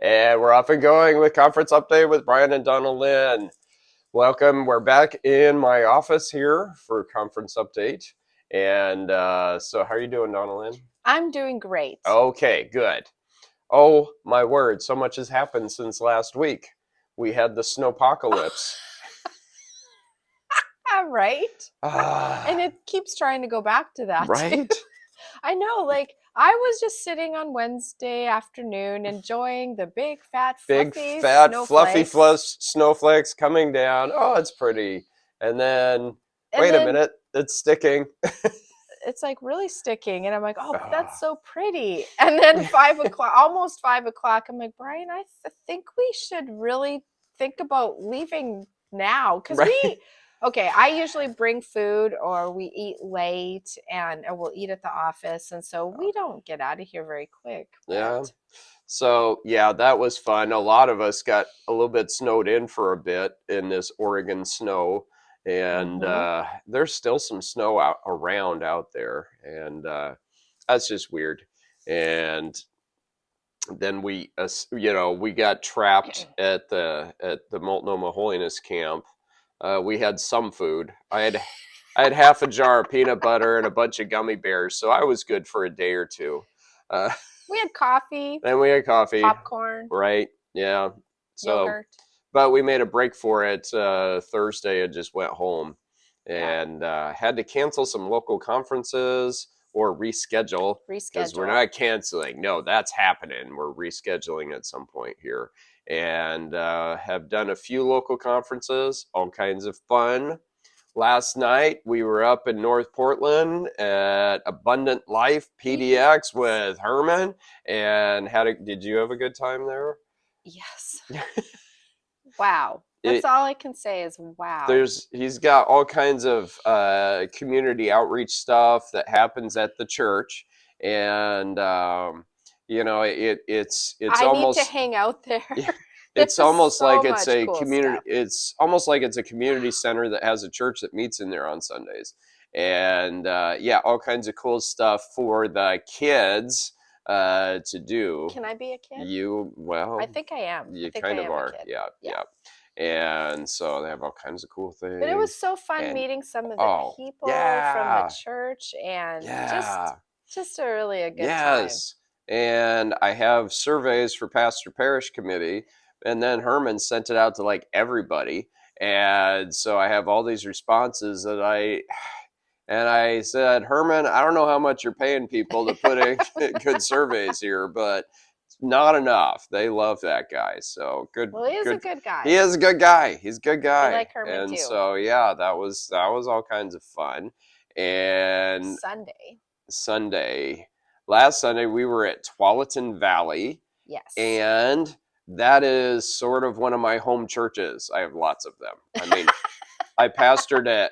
And we're off and going with Conference Update with Brian and Donalyn. Welcome. We're back in my office here for Conference Update. And so how are you doing, Donalyn? I'm doing great. Okay, good. Oh, my word. So much has happened since last week. We had the snowpocalypse. Right? And it keeps trying to go back to that. Right? Too. I know, like, I was just sitting on Wednesday afternoon enjoying the big, fat, fluffy snowflakes coming down. Oh, it's pretty. And then, wait a minute, it's sticking. It's like really sticking. And I'm like, oh, that's so pretty. And then 5 o'clock, almost 5 o'clock, I'm like, Brian, I think we should really think about leaving now. Because I usually bring food or we eat late and we'll eat at the office. And so we don't get out of here very quick. Yeah. So, yeah, that was fun. A lot of us got a little bit snowed in for a bit in this Oregon snow. And there's still some snow around out there. And that's just weird. And then we got trapped at the Multnomah Holiness Camp. We had some food. I had half a jar of peanut butter and a bunch of gummy bears, so I was good for a day or two. We had coffee. And we had coffee. Popcorn. Right, yeah. So, yogurt. But we made a break for it Thursday and just went home. And had to cancel some local conferences or reschedule. Because we're not canceling. No, that's happening. We're rescheduling at some point here. And have done a few local conferences, all kinds of fun. Last night, we were up in North Portland at Abundant Life PDX with Herman. And did you have a good time there? Yes. Wow. That's all I can say is wow. He's got all kinds of community outreach stuff that happens at the church. And, it's almost... I need to hang out there. It's almost like it's a community. It's almost like it's a community center that has a church that meets in there on Sundays, and all kinds of cool stuff for the kids to do. Can I be a kid? I think I am. You kind of are. Yeah. And so they have all kinds of cool things. But it was so fun meeting some of the people from the church, and just really a good time. And I have surveys for Pastor Parish Committee. And then Herman sent it out to like everybody. And so I have all these responses that I said, Herman, I don't know how much you're paying people to put in good surveys here, but it's not enough. They love that guy. So good. Well, he is a good guy. He is a good guy. He's a good guy. I like Herman too. And so, yeah, that was all kinds of fun. And last Sunday, we were at Tualatin Valley. Yes. And that is sort of one of my home churches. I have lots of them. I mean, I pastored at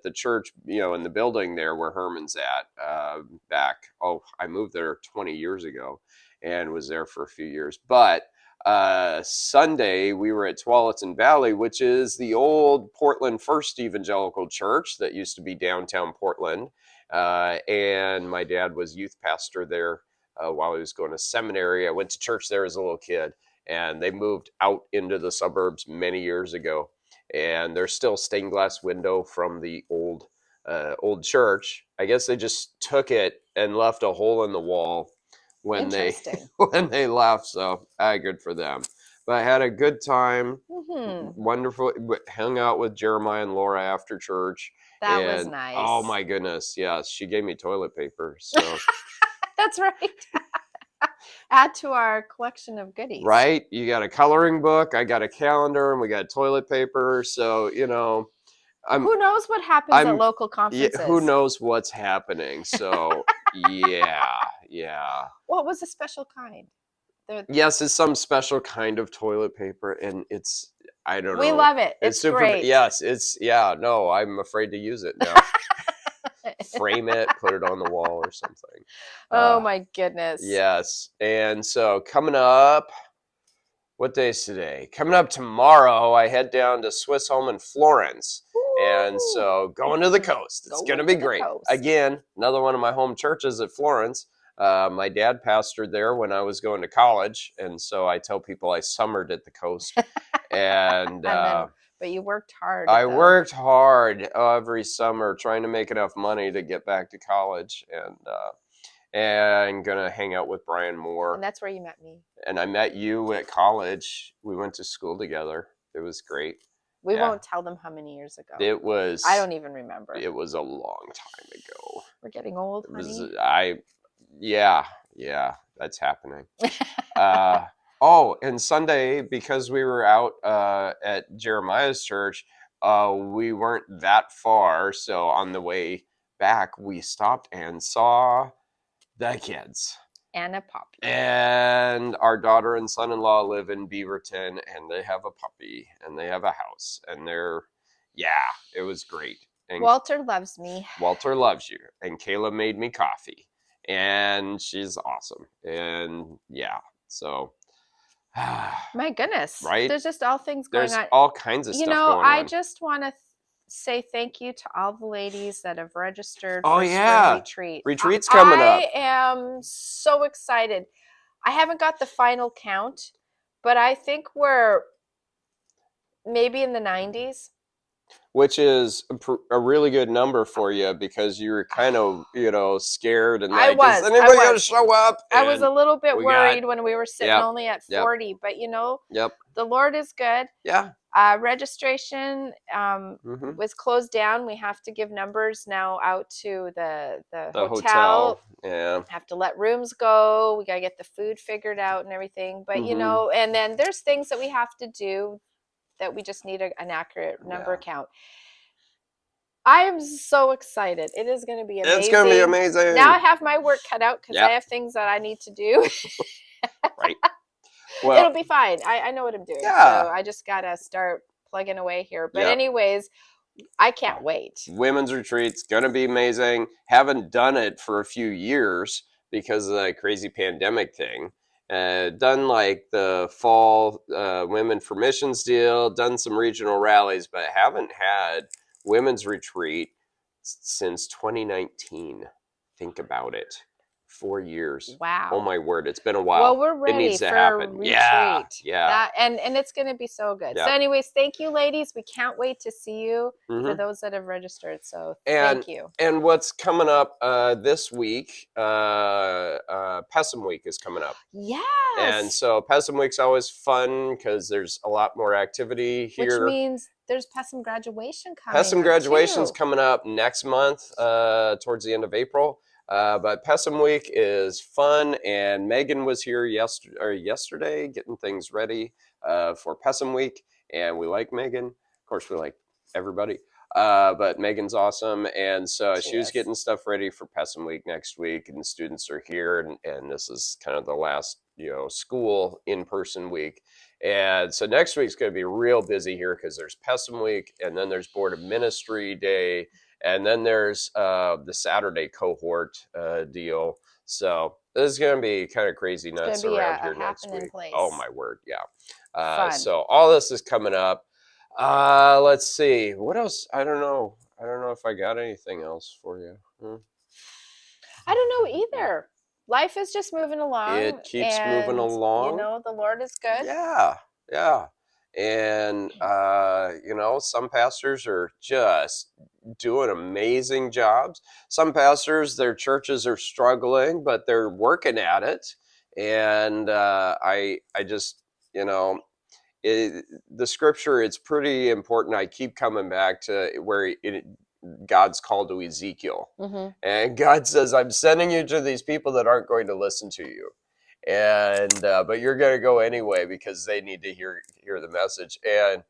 the church, in the building there where Herman's at I moved there 20 years ago and was there for a few years. But Sunday we were at Tualatin Valley, which is the old Portland First Evangelical Church that used to be downtown Portland. And my dad was youth pastor there. While he was going to seminary. I went to church there as a little kid, and they moved out into the suburbs many years ago. And there's still stained glass window from the old church. I guess they just took it and left a hole in the wall when they left. So good for them. But I had a good time. Wonderful. Hung out with Jeremiah and Laura after church. That was nice. Oh my goodness. Yes. She gave me toilet paper. So that's right. Add to our collection of goodies. Right? You got a coloring book, I got a calendar, and we got toilet paper. So, who knows what happens at local conferences? Yeah, who knows what's happening? So, yeah. What was a special kind? Yes, it's some special kind of toilet paper, and I don't know. We love it. It's great. Yes, I'm afraid to use it now. Frame it, put it on the wall or something. Oh my goodness. Yes. And so coming up, what day is today? Coming up tomorrow, I head down to Swiss Home in Florence. Ooh. And so going to the coast. It's going to be great. Again, another one of my home churches at Florence. My dad pastored there when I was going to college, and so I tell people I summered at the coast. And And then, but you worked hard I at the. worked hard every summer trying to make enough money to get back to college, and gonna hang out with Brian more. And that's where you met me. And I met you at college. We went to school together. It was great. We Yeah. won't tell them how many years ago. It was. I don't even remember. It was a long time ago. We're getting old, It was. honey. Yeah, that's happening. And Sunday, because we were out at Jeremiah's church, we weren't that far. So on the way back, we stopped and saw the kids. And a puppy. And our daughter and son-in-law live in Beaverton, and they have a puppy, and they have a house, and it was great. And Walter loves me. Walter loves you, and Kayla made me coffee, and she's awesome, and so. My goodness. Right? There's just all things going on. There's all kinds of stuff going on. I just want to say thank you to all the ladies that have registered for spring retreat. Retreat's coming up. I am so excited. I haven't got the final count, but I think we're maybe in the 90s. Which is a really good number for you, because you were kind of, scared and like, is anybody going to show up? I was a little bit worried when we were sitting only at 40, but the Lord is good. Yeah. Registration was closed down. We have to give numbers now out to the hotel. Yeah. Have to let rooms go. We got to get the food figured out and everything. But, and then there's things that we have to do that we just need an accurate number count. I am so excited. It is going to be amazing. It's going to be amazing. Now I have my work cut out because I have things that I need to do. Right. Well, it'll be fine. I know what I'm doing. Yeah. So I just got to start plugging away here. But anyways, I can't wait. Women's retreat's going to be amazing. Haven't done it for a few years because of the crazy pandemic thing. Done like the fall Women for Missions deal, done some regional rallies, but haven't had women's retreat since 2019. Think about it. 4 years. Wow. Oh my word, it's been a while. Well, we're ready it needs to for happen. retreat. Yeah. And it's going to be so good. So anyways, thank you, ladies. We can't wait to see you for those that have registered. So thank you. And what's coming up this week, Pessim Week is coming up. Yes. And so Pessim Week's always fun because there's a lot more activity here. Which means there's Pessim graduation coming Pessim graduation's coming up next month, towards the end of April. But Pessim Week is fun, and Megan was here yesterday getting things ready for Pessim Week, and we like Megan. Of course, we like everybody, but Megan's awesome, and so she was getting stuff ready for Pessim Week next week, and the students are here, and this is kind of the last school in-person week. And so next week's going to be real busy here because there's Pessim Week, and then there's Board of Ministry Day, and then there's the Saturday cohort deal. So this is going to be kind of crazy nuts around here next week. Place. Oh my word, yeah. So all this is coming up. Let's see. What else? I don't know if I got anything else for you. I don't know either. Life is just moving along. It keeps moving along. The Lord is good. Yeah. And, some pastors are just doing amazing jobs. Some pastors, their churches are struggling, but they're working at it. And I just, the scripture, it's pretty important. I keep coming back to where God's call to Ezekiel. And God says, I'm sending you to these people that aren't going to listen to you. And but you're going to go anyway because they need to hear the message. And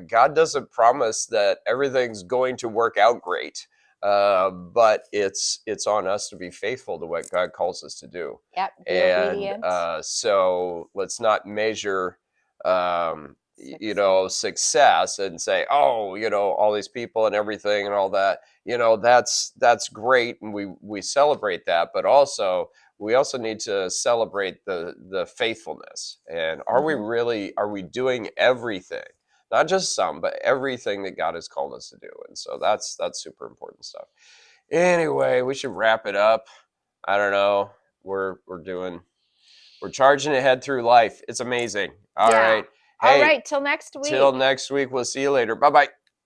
God doesn't promise that everything's going to work out great, but it's on us to be faithful to what God calls us to do. Yep. Obedient. So let's not measure success and say, all these people and everything and all that, that's great, and we celebrate that, but we also need to celebrate the faithfulness. And are we doing everything, not just some, but everything that God has called us to do? And so that's super important stuff. Anyway, we should wrap it up. I don't know. we're charging ahead through life. It's amazing. All Yeah. right. All Hey, right. Till next till week. next week. We'll see you later. Bye bye.